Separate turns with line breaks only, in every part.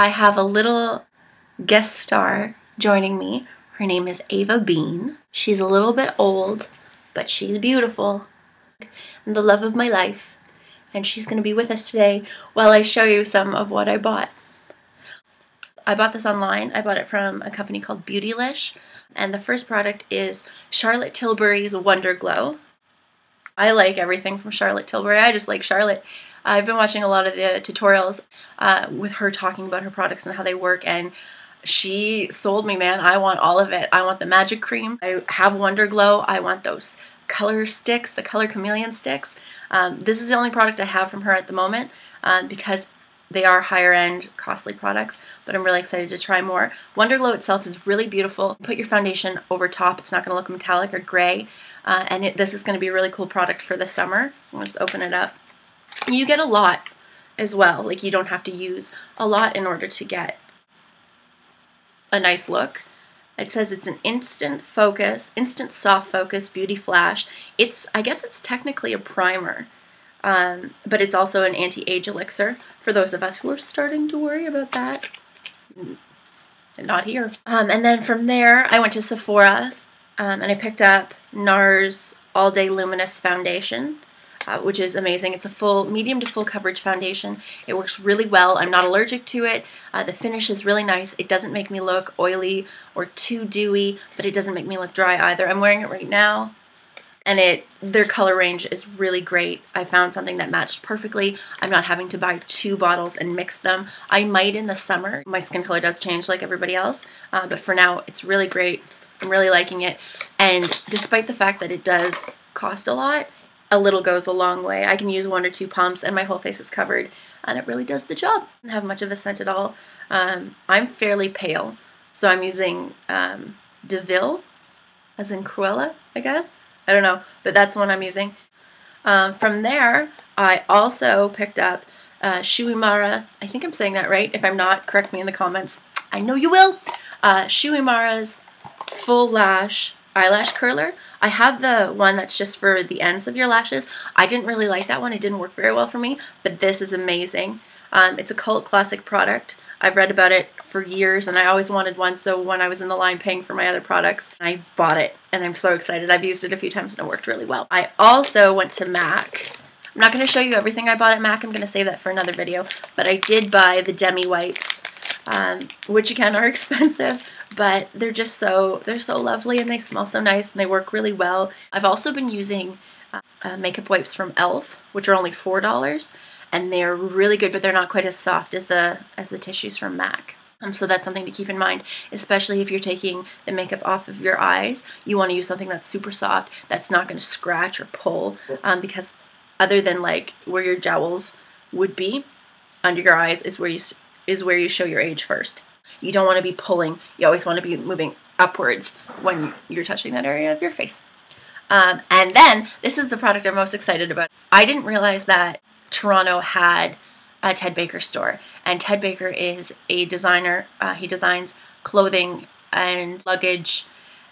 I have a little guest star joining me. Her name is Ava Bean. She's a little bit old, but she's beautiful and the love of my life. And she's going to be with us today while I show you some of what I bought. I bought this online. I bought it from a company called Beautylish. And the first product is Charlotte Tilbury's Wonder Glow. I like everything from Charlotte Tilbury. I just like Charlotte. I've been watching a lot of the tutorials with her talking about her products and how they work, and she sold me, man. I want all of it. I want the magic cream. I have Wonder Glow. I want those color sticks, the Color Chameleon sticks. This is the only product I have from her at the moment because they are higher end, costly products, but I'm really excited to try more. Wonder Glow itself is really beautiful. Put your foundation over top. It's not going to look metallic or gray, and this is going to be a really cool product for the summer. I'll just open it up. You get a lot as well. Like, you don't have to use a lot in order to get a nice look. It says it's an instant soft focus beauty flash. I guess it's technically a primer, but it's also an anti-age elixir for those of us who are starting to worry about that. Not here. And then from there, I went to Sephora and I picked up NARS All Day Luminous Foundation. Which is amazing. It's a full, medium to full coverage foundation. It works really well. I'm not allergic to it. The finish is really nice. It doesn't make me look oily or too dewy, but it doesn't make me look dry either. I'm wearing it right now, and their color range is really great. I found something that matched perfectly. I'm not having to buy 2 bottles and mix them. I might in the summer. My skin color does change like everybody else, but for now, it's really great. I'm really liking it, and despite the fact that it does cost a lot, a little goes a long way. I can use 1 or 2 pumps and my whole face is covered, and it really does the job. Doesn't have much of a scent at all. I'm fairly pale, so I'm using DeVille, as in Cruella, I guess. I don't know, but that's the one I'm using. From there, I also picked up Shu Uemura. I think I'm saying that right. If I'm not, correct me in the comments. I know you will. Shu Uemura's Full Lash Eyelash Curler. I have the one that's just for the ends of your lashes. I didn't really like that one. It didn't work very well for me, but this is amazing. It's a cult classic product. I've read about it for years, and I always wanted one, so when I was in the line paying for my other products, I bought it, and I'm so excited. I've used it a few times, and it worked really well. I also went to MAC. I'm not going to show you everything I bought at MAC. I'm going to save that for another video, but I did buy the Demi wipes, which again are expensive, but they're so lovely, and they smell so nice, and they work really well. I've also been using makeup wipes from e.l.f., which are only $4, and they're really good, but they're not quite as soft as the tissues from MAC. So that's something to keep in mind, especially if you're taking the makeup off of your eyes. You want to use something that's super soft, that's not going to scratch or pull, because other than like where your jowls would be, under your eyes is where you show your age first. You don't want to be pulling. You always want to be moving upwards when you're touching that area of your face. And then, this is the product I'm most excited about. I didn't realize that Toronto had a Ted Baker store. And Ted Baker is a designer. He designs clothing and luggage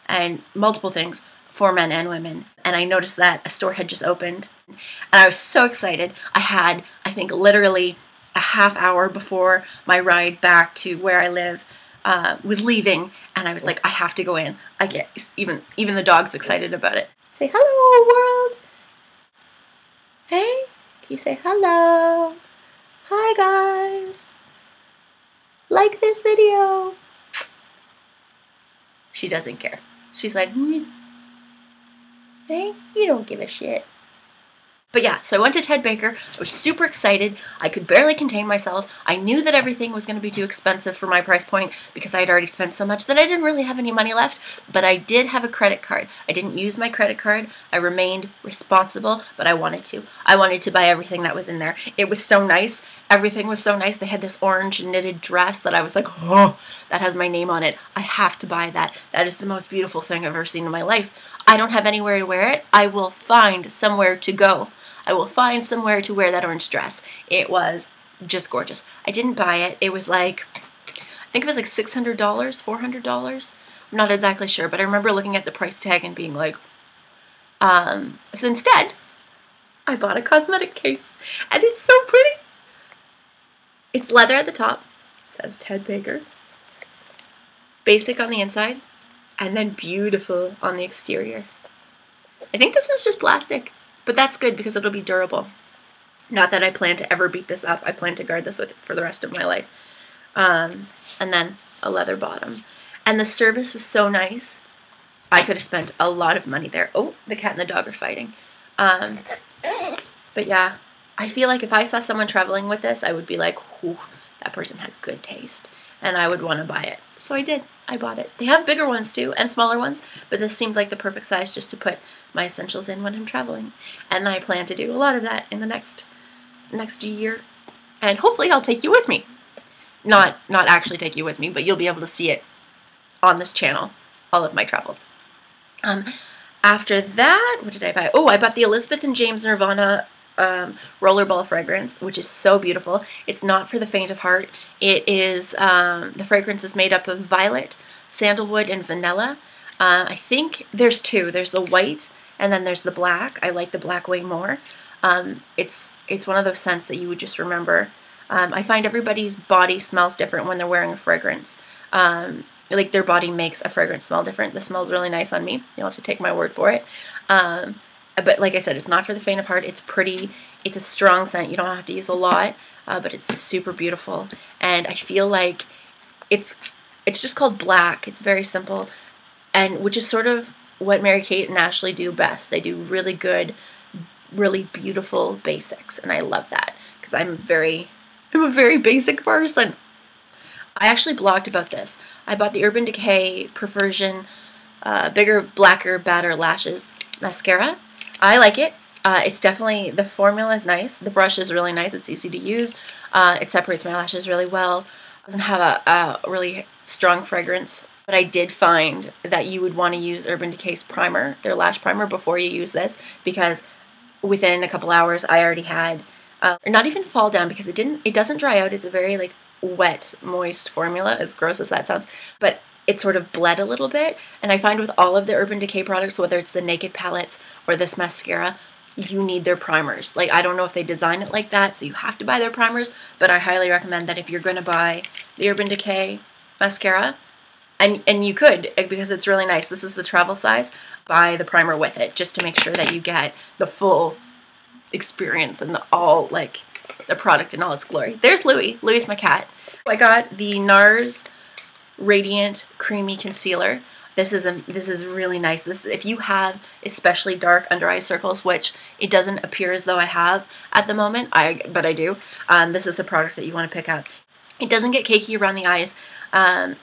and multiple things for men and women. And I noticed that a store had just opened. And I was so excited. I had, I think, literally a half hour before my ride back to where I live was leaving, and I was like, I have to go in. I get even the dog's excited about it. Say hello, world. Hey, can you say hello? Hi guys. Like this video. She doesn't care. She's like, hey, you don't give a shit. But yeah, so I went to Ted Baker. I was super excited. I could barely contain myself. I knew that everything was going to be too expensive for my price point because I had already spent so much that I didn't really have any money left. But I did have a credit card. I didn't use my credit card. I remained responsible, but I wanted to. I wanted to buy everything that was in there. It was so nice. Everything was so nice. They had this orange knitted dress that I was like, oh, that has my name on it. I have to buy that. That is the most beautiful thing I've ever seen in my life. I don't have anywhere to wear it. I will find somewhere to go. I will find somewhere to wear that orange dress. It was just gorgeous. I didn't buy it. It was like, I think it was like $600, $400. I'm not exactly sure, but I remember looking at the price tag and being like, so instead, I bought a cosmetic case, and it's so pretty. It's leather at the top. It says Ted Baker. Basic on the inside, and then beautiful on the exterior. I think this is just plastic, but that's good because it'll be durable. Not that I plan to ever beat this up. I plan to guard this with for the rest of my life. And then a leather bottom. And the service was so nice. I could have spent a lot of money there. Oh, the cat and the dog are fighting. But yeah, I feel like if I saw someone traveling with this, I would be like, whew, that person has good taste. And I would want to buy it. So I did. I bought it. They have bigger ones too, and smaller ones, but this seemed like the perfect size just to put my essentials in when I'm traveling. And I plan to do a lot of that in the next year. And hopefully I'll take you with me. Not actually take you with me, but you'll be able to see it on this channel, all of my travels. After that, what did I buy? Oh, I bought the Elizabeth and James Nirvana rollerball fragrance, which is so beautiful. It's not for the faint of heart. It is, the fragrance is made up of violet, sandalwood, and vanilla. I think there's two. There's the white, and then there's the black. I like the black way more. It's one of those scents that you would just remember. I find everybody's body smells different when they're wearing a fragrance. Like their body makes a fragrance smell different. This smells really nice on me. You'll have to take my word for it. But like I said, it's not for the faint of heart. It's pretty. It's a strong scent. You don't have to use a lot, but it's super beautiful. And I feel like it's just called black. It's very simple, and which is sort of what Mary-Kate and Ashley do best. They do really good, really beautiful basics, and I love that because I'm a very basic person. I actually blogged about this. I bought the Urban Decay Perversion Bigger, Blacker, Badder Lashes Mascara. I like it. It's definitely, the formula is nice. The brush is really nice. It's easy to use. It separates my lashes really well. It doesn't have a really strong fragrance, but I did find that you would want to use Urban Decay's primer, their lash primer, before you use this, because within a couple hours I already had, not even fall down, because it doesn't dry out. It's a very like wet, moist formula, as gross as that sounds, but it sort of bled a little bit. And I find with all of the Urban Decay products, whether it's the Naked palettes or this mascara, you need their primers. Like, I don't know if they design it like that, so you have to buy their primers, but I highly recommend that if you're going to buy the Urban Decay mascara, and you could, because it's really nice, this is the travel size, buy the primer with it, just to make sure that you get the full experience and the product in all its glory. There's Louie. Louie's my cat. I got the NARS Radiant Creamy Concealer. This is really nice. This, if you have especially dark under eye circles, which it doesn't appear as though I have at the moment, but I do. This is a product that you want to pick up. It doesn't get cakey around the eyes.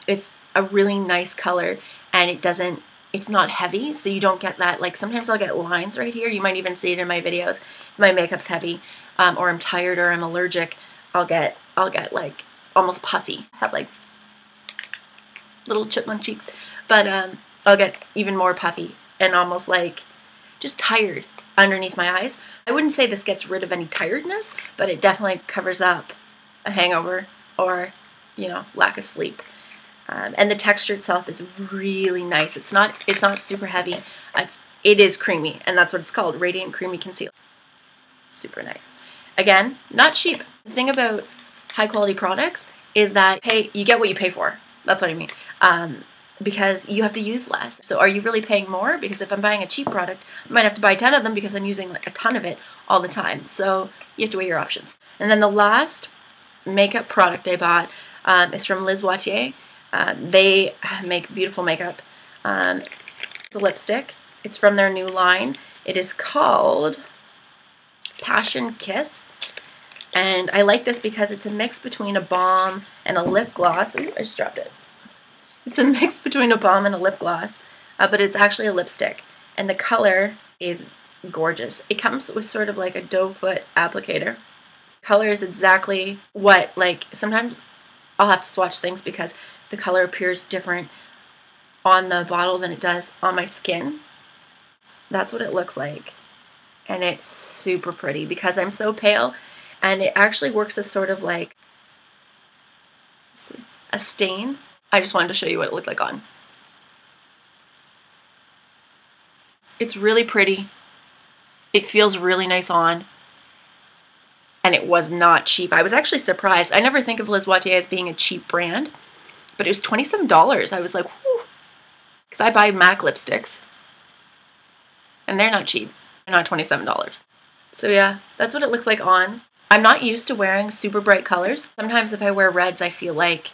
It's a really nice color, and it's not heavy, so you don't get that, like, sometimes I'll get lines right here. You might even see it in my videos. If my makeup's heavy, or I'm tired, or I'm allergic, I'll get like almost puffy. I have like little chipmunk cheeks, but I'll get even more puffy and almost like just tired underneath my eyes. I wouldn't say this gets rid of any tiredness, but it definitely covers up a hangover or, you know, lack of sleep. And the texture itself is really nice. It's not super heavy. It is creamy, and that's what it's called, Radiant Creamy Concealer. Super nice. Again, not cheap. The thing about high quality products is that you get what you pay for. That's what I mean. Because you have to use less. So are you really paying more? Because if I'm buying a cheap product, I might have to buy 10 of them because I'm using like a ton of it all the time. So you have to weigh your options. And then the last makeup product I bought is from Liz Watier. They make beautiful makeup. It's a lipstick. It's from their new line. It is called Passion Kiss. And I like this because it's a mix between a balm and a lip gloss. Ooh, I just dropped it. It's a mix between a balm and a lip gloss, but it's actually a lipstick. And the color is gorgeous. It comes with sort of like a doe foot applicator. Color is exactly what, like, sometimes I'll have to swatch things because the color appears different on the bottle than it does on my skin. That's what it looks like. And it's super pretty because I'm so pale, and it actually works as sort of like a stain. I just wanted to show you what it looked like on. It's really pretty. It feels really nice on. and it was not cheap. I was actually surprised. I never think of Liz Wattier as being a cheap brand, but it was $27. I was like, whew, because I buy MAC lipsticks, and they're not cheap. They're not $27. So yeah, that's what it looks like on. I'm not used to wearing super bright colors. Sometimes if I wear reds, I feel like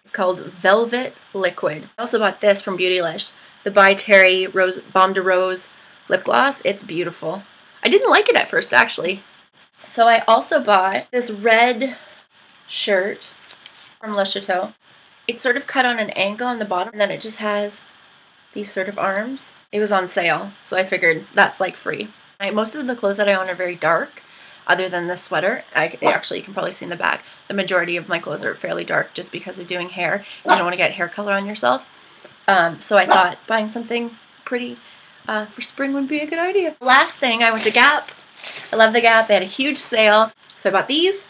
it's called Velvet Liquid. I also bought this from Beautylish, the By Terry Rose Baume de Rose lip gloss. It's beautiful. I didn't like it at first, actually. So I also bought this red shirt from Le Chateau. It's sort of cut on an angle on the bottom, and then it just has these sort of arms. It was on sale, so I figured that's like free. Most of the clothes that I own are very dark, other than this sweater. Actually, you can probably see in the back, the majority of my clothes are fairly dark just because of doing hair. You don't want to get hair color on yourself. So I thought buying something pretty for spring would be a good idea. Last thing, I went to Gap. I love the Gap. They had a huge sale. So I bought these.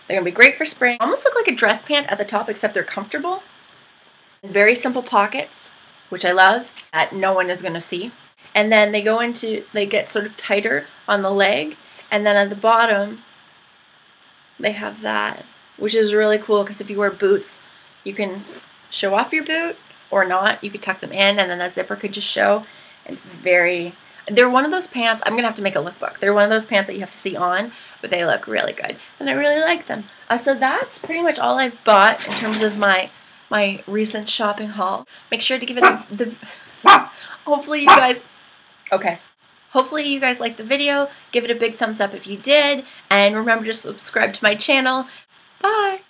They're going to be great for spring. Almost look like a dress pant at the top, except they're comfortable. Very simple pockets, which I love, that no one is going to see. And then they get sort of tighter on the leg. And then at the bottom, they have that, which is really cool because if you wear boots, you can show off your boot or not. You could tuck them in, and then that zipper could just show. It's they're one of those pants, I'm going to have to make a lookbook. They're one of those pants that you have to see on, but they look really good. And I really like them. So that's pretty much all I've bought in terms of my recent shopping haul. Make sure to give it hopefully you guys... Okay. Hopefully you guys liked the video. Give it a big thumbs up if you did. And remember to subscribe to my channel. Bye!